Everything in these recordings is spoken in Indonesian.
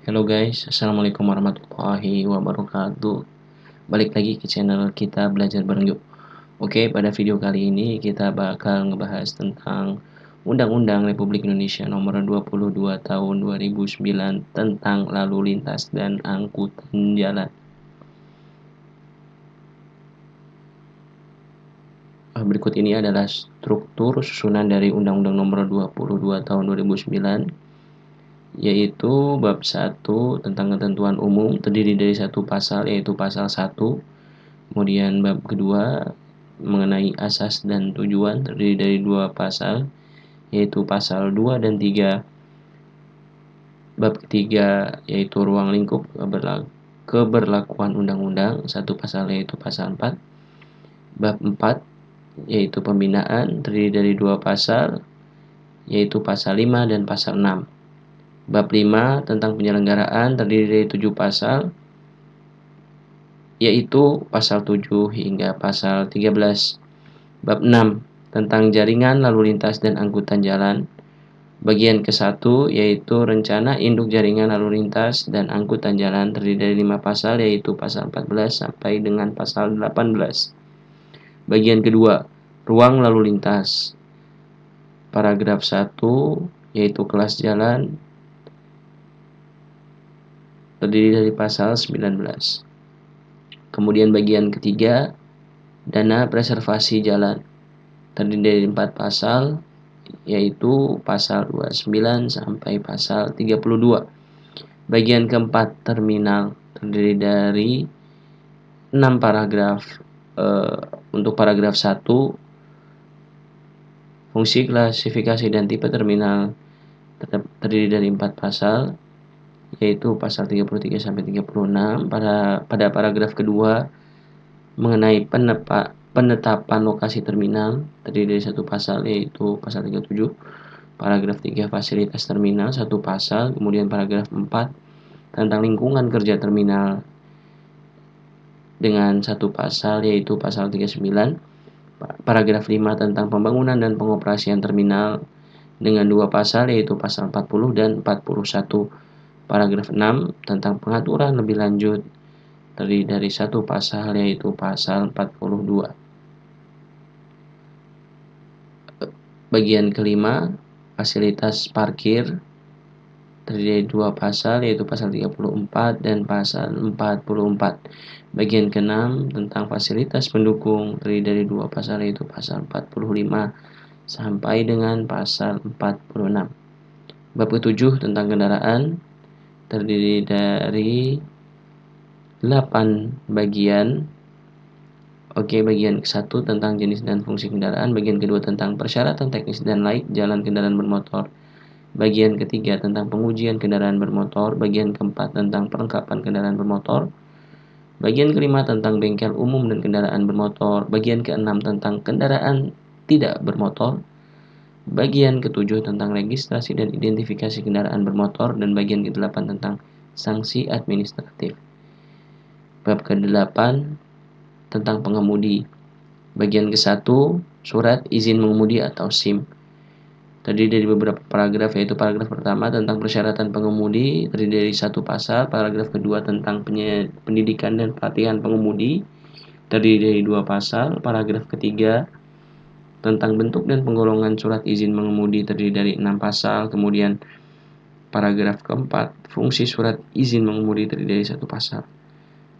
Halo guys, assalamualaikum warahmatullahi wabarakatuh. Balik lagi ke channel kita belajar bareng yuk. Oke, pada video kali ini kita bakal ngebahas tentang Undang-Undang Republik Indonesia Nomor 22 Tahun 2009 tentang lalu lintas dan angkutan jalan. Berikut ini adalah struktur susunan dari Undang-Undang Nomor 22 Tahun 2009, yaitu bab 1 tentang ketentuan umum terdiri dari satu pasal, yaitu pasal 1. Kemudian bab kedua mengenai asas dan tujuan terdiri dari 2 pasal, yaitu pasal 2 dan 3. Bab ketiga yaitu ruang lingkup keberlakuan undang-undang, satu pasal yaitu pasal 4. Bab 4 yaitu pembinaan terdiri dari 2 pasal, yaitu pasal 5 dan pasal 6. Bab 5 tentang penyelenggaraan terdiri dari 7 pasal, yaitu pasal 7 hingga pasal 13. Bab 6 tentang jaringan lalu lintas dan angkutan jalan, bagian ke-1 yaitu rencana induk jaringan lalu lintas dan angkutan jalan terdiri dari 5 pasal, yaitu pasal 14 sampai dengan pasal 18. Bagian kedua, ruang lalu lintas, paragraf 1 yaitu kelas jalan terdiri dari pasal 19. Kemudian bagian ketiga, dana preservasi jalan terdiri dari 4 pasal, yaitu pasal 29 sampai pasal 32. Bagian keempat, terminal terdiri dari 6 paragraf. Untuk paragraf 1, fungsi, klasifikasi, dan tipe terminal terdiri dari 4 pasal, yaitu pasal 33 sampai 36. Pada paragraf kedua mengenai penetapan lokasi terminal terdiri dari 1 pasal, yaitu pasal 37. Paragraf 3 fasilitas terminal 1 pasal. Kemudian paragraf 4 tentang lingkungan kerja terminal dengan 1 pasal, yaitu pasal 39. Paragraf 5 tentang pembangunan dan pengoperasian terminal dengan 2 pasal, yaitu pasal 40 dan 41. Paragraf 6 tentang pengaturan lebih lanjut terdiri dari 1 pasal, yaitu pasal 42. Bagian kelima, fasilitas parkir terdiri dari 2 pasal, yaitu pasal 34 dan pasal 44. Bagian ke-6 tentang fasilitas pendukung terdiri dari 2 pasal, yaitu pasal 45 sampai dengan pasal 46. Bab ke-7 tentang kendaraan terdiri dari 8 bagian. Oke, bagian ke-1 tentang jenis dan fungsi kendaraan, bagian kedua tentang persyaratan teknis dan laik jalan kendaraan bermotor, bagian ketiga tentang pengujian kendaraan bermotor, bagian keempat tentang perlengkapan kendaraan bermotor, bagian kelima tentang bengkel umum dan kendaraan bermotor, bagian keenam tentang kendaraan tidak bermotor, bagian ketujuh tentang registrasi dan identifikasi kendaraan bermotor, dan bagian ke-8 tentang sanksi administratif. Bab ke-8 tentang pengemudi. Bagian ke-1, surat izin mengemudi atau SIM. Terdiri dari beberapa paragraf, yaitu paragraf pertama tentang persyaratan pengemudi terdiri dari 1 pasal, paragraf kedua tentang pendidikan dan pelatihan pengemudi terdiri dari 2 pasal, paragraf ketiga tentang bentuk dan penggolongan surat izin mengemudi terdiri dari 6 pasal, kemudian paragraf keempat, fungsi surat izin mengemudi terdiri dari 1 pasal.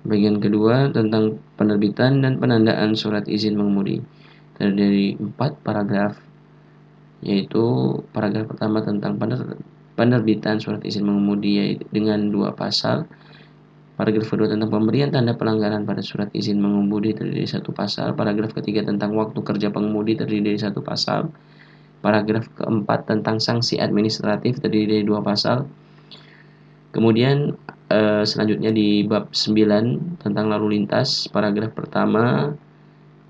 Bagian kedua tentang penerbitan dan penandaan surat izin mengemudi terdiri dari 4 paragraf, yaitu paragraf pertama tentang penerbitan surat izin mengemudi dengan 2 pasal, paragraf kedua tentang pemberian tanda pelanggaran pada surat izin mengemudi terdiri dari 1 pasal, paragraf ketiga tentang waktu kerja pengemudi terdiri dari 1 pasal, paragraf keempat tentang sanksi administratif terdiri dari 2 pasal. Kemudian selanjutnya di bab 9 tentang lalu lintas, paragraf pertama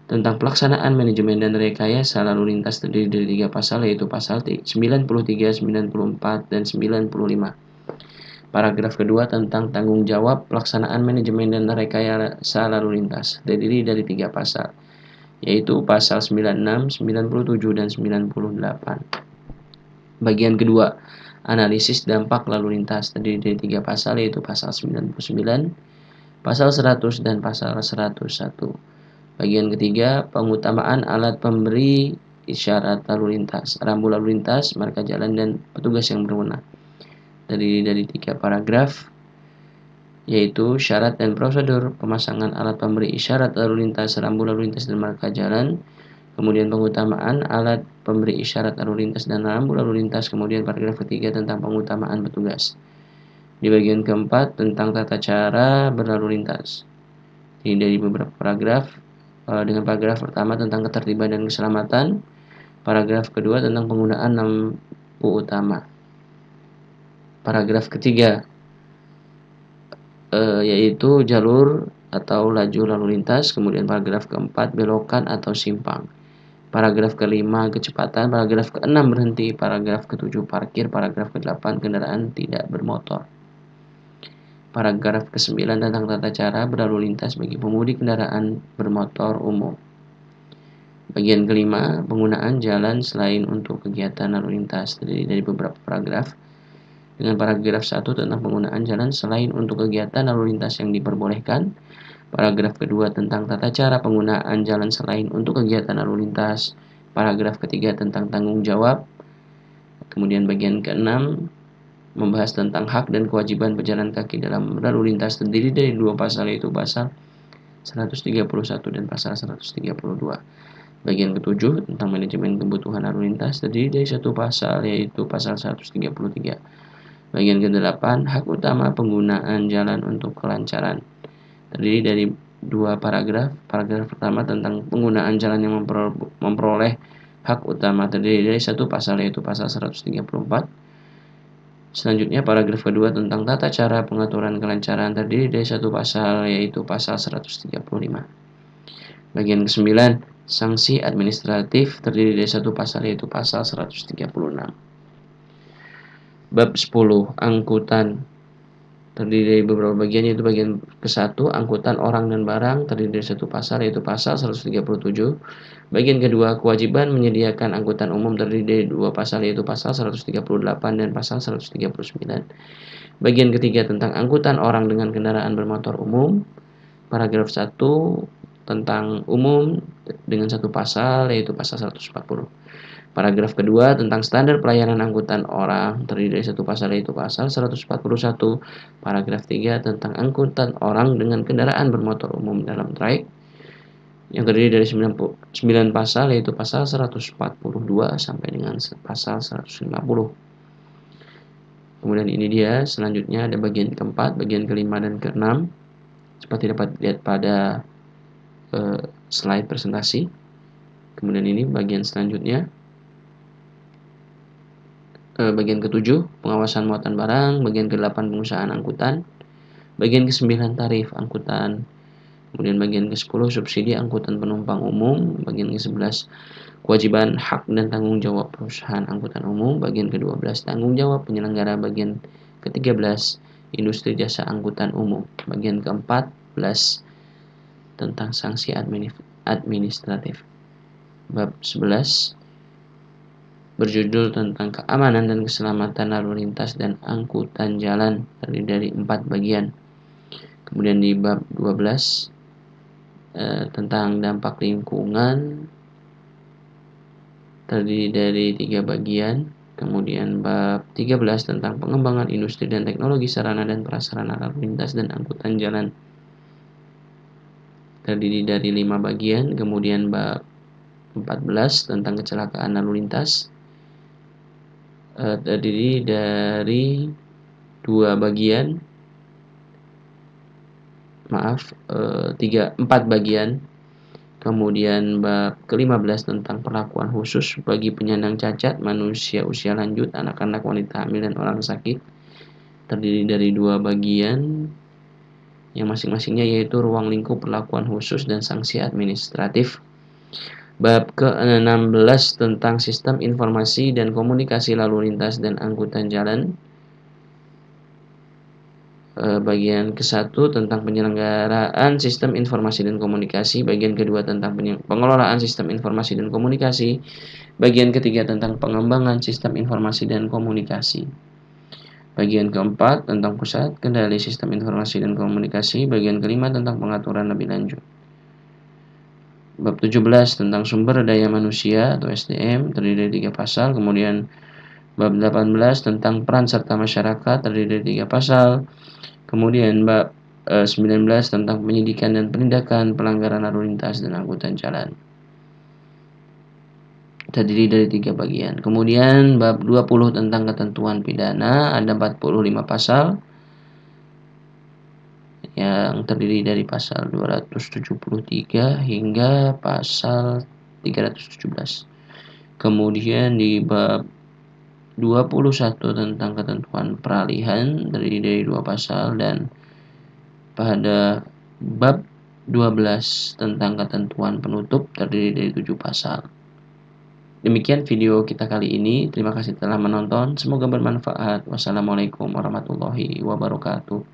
tentang pelaksanaan manajemen dan rekayasa lalu lintas terdiri dari 3 pasal, yaitu pasal 93, 94, dan 95. Paragraf kedua tentang tanggung jawab pelaksanaan manajemen dan rekayasa lalu lintas terdiri dari 3 pasal, yaitu pasal 96, 97, dan 98. Bagian kedua, analisis dampak lalu lintas, terdiri dari 3 pasal, yaitu pasal 99, pasal 100, dan pasal 101. Bagian ketiga, pengutamaan alat pemberi isyarat lalu lintas, rambu lalu lintas, marka jalan, dan petugas yang berwenang. Terdiri dari 3 paragraf, yaitu syarat dan prosedur pemasangan alat pemberi isyarat lalu lintas, rambu lalu lintas, dan marka jalan. Kemudian pengutamaan alat pemberi isyarat lalu lintas dan rambu lalu lintas. Kemudian paragraf ketiga tentang pengutamaan petugas. Di bagian keempat tentang tata cara berlalu lintas. Ini dari beberapa paragraf. Dengan paragraf pertama tentang ketertiban dan keselamatan. Paragraf kedua tentang penggunaan lampu utama. Paragraf ketiga yaitu jalur atau laju lalu lintas. Kemudian paragraf keempat belokan atau simpang. Paragraf kelima kecepatan, paragraf keenam berhenti, paragraf ketujuh parkir, paragraf ke-8 kendaraan tidak bermotor. Paragraf ke-9 tentang tata cara berlalu lintas bagi pemudik kendaraan bermotor umum. Bagian kelima, penggunaan jalan selain untuk kegiatan lalu lintas, terdiri dari beberapa paragraf. Dengan paragraf 1 tentang penggunaan jalan selain untuk kegiatan lalu lintas yang diperbolehkan. Paragraf kedua tentang tata cara penggunaan jalan selain untuk kegiatan lalu lintas. Paragraf ketiga tentang tanggung jawab. Kemudian bagian keenam membahas tentang hak dan kewajiban pejalan kaki dalam lalu lintas, terdiri dari 2 pasal, yaitu pasal 131 dan pasal 132. Bagian ketujuh tentang manajemen kebutuhan lalu lintas, terdiri dari 1 pasal, yaitu pasal 133. Bagian ke-8 hak utama penggunaan jalan untuk kelancaran, terdiri dari 2 paragraf. Paragraf pertama tentang penggunaan jalan yang memperoleh hak utama, terdiri dari 1 pasal, yaitu pasal 134. Selanjutnya paragraf kedua tentang tata cara pengaturan kelancaran, terdiri dari 1 pasal, yaitu pasal 135. Bagian ke-9 sanksi administratif, terdiri dari 1 pasal, yaitu pasal 136. Bab 10 angkutan, terdiri dari beberapa bagian, yaitu bagian ke-1 angkutan orang dan barang, terdiri dari 1 pasal, yaitu pasal 137. Bagian kedua kewajiban menyediakan angkutan umum, terdiri dari 2 pasal, yaitu pasal 138 dan pasal 139. Bagian ketiga tentang angkutan orang dengan kendaraan bermotor umum. Paragraf 1 tentang umum dengan 1 pasal, yaitu pasal 140. Paragraf kedua tentang standar pelayanan angkutan orang, terdiri dari 1 pasal, yaitu pasal 141. Paragraf 3 tentang angkutan orang dengan kendaraan bermotor umum dalam trayek, yang terdiri dari 9 pasal, yaitu pasal 142 sampai dengan pasal 150. Kemudian ini dia, selanjutnya ada bagian keempat, bagian kelima dan keenam, seperti dapat dilihat pada slide presentasi. Kemudian ini bagian selanjutnya, bagian ke-7 pengawasan muatan barang, bagian ke-8 pengusahaan angkutan, bagian ke-9 tarif angkutan, kemudian bagian ke-10 subsidi angkutan penumpang umum, bagian ke-11 kewajiban hak dan tanggung jawab perusahaan angkutan umum, bagian ke-12 tanggung jawab penyelenggara, bagian ke-13 industri jasa angkutan umum, bagian ke-14 tentang sanksi administratif. Bab 11 berjudul tentang keamanan dan keselamatan lalu lintas dan angkutan jalan, terdiri dari 4 bagian. Kemudian di bab 12 tentang dampak lingkungan, terdiri dari 3 bagian. Kemudian bab 13 tentang pengembangan industri dan teknologi sarana dan prasarana lalu lintas dan angkutan jalan, terdiri dari 5 bagian. Kemudian bab 14 tentang kecelakaan lalu lintas, terdiri dari 4 bagian. Kemudian bab ke-15 tentang perlakuan khusus bagi penyandang cacat, manusia usia lanjut, anak-anak, wanita hamil, dan orang sakit, terdiri dari 2 bagian yang masing-masingnya yaitu ruang lingkup perlakuan khusus dan sanksi administratif. Bab ke-16 tentang sistem informasi dan komunikasi lalu lintas dan angkutan jalan. Bagian ke-1 tentang penyelenggaraan sistem informasi dan komunikasi. Bagian kedua tentang pengelolaan sistem informasi dan komunikasi. Bagian ketiga tentang pengembangan sistem informasi dan komunikasi. Bagian keempat tentang pusat kendali sistem informasi dan komunikasi. Bagian kelima tentang pengaturan lebih lanjut. Bab 17 tentang sumber daya manusia atau SDM terdiri dari 3 pasal. Kemudian bab 18 tentang peran serta masyarakat terdiri dari 3 pasal. Kemudian bab 19 tentang penyidikan dan penindakan pelanggaran lalu lintas dan angkutan jalan. Terdiri dari 3 bagian. Kemudian bab 20 tentang ketentuan pidana, ada 45 pasal yang terdiri dari pasal 273 hingga pasal 317. Kemudian di bab 21 tentang ketentuan peralihan terdiri dari 2 pasal, dan pada bab 12 tentang ketentuan penutup terdiri dari 7 pasal. Demikian video kita kali ini. Terima kasih telah menonton. Semoga bermanfaat. Wassalamualaikum warahmatullahi wabarakatuh.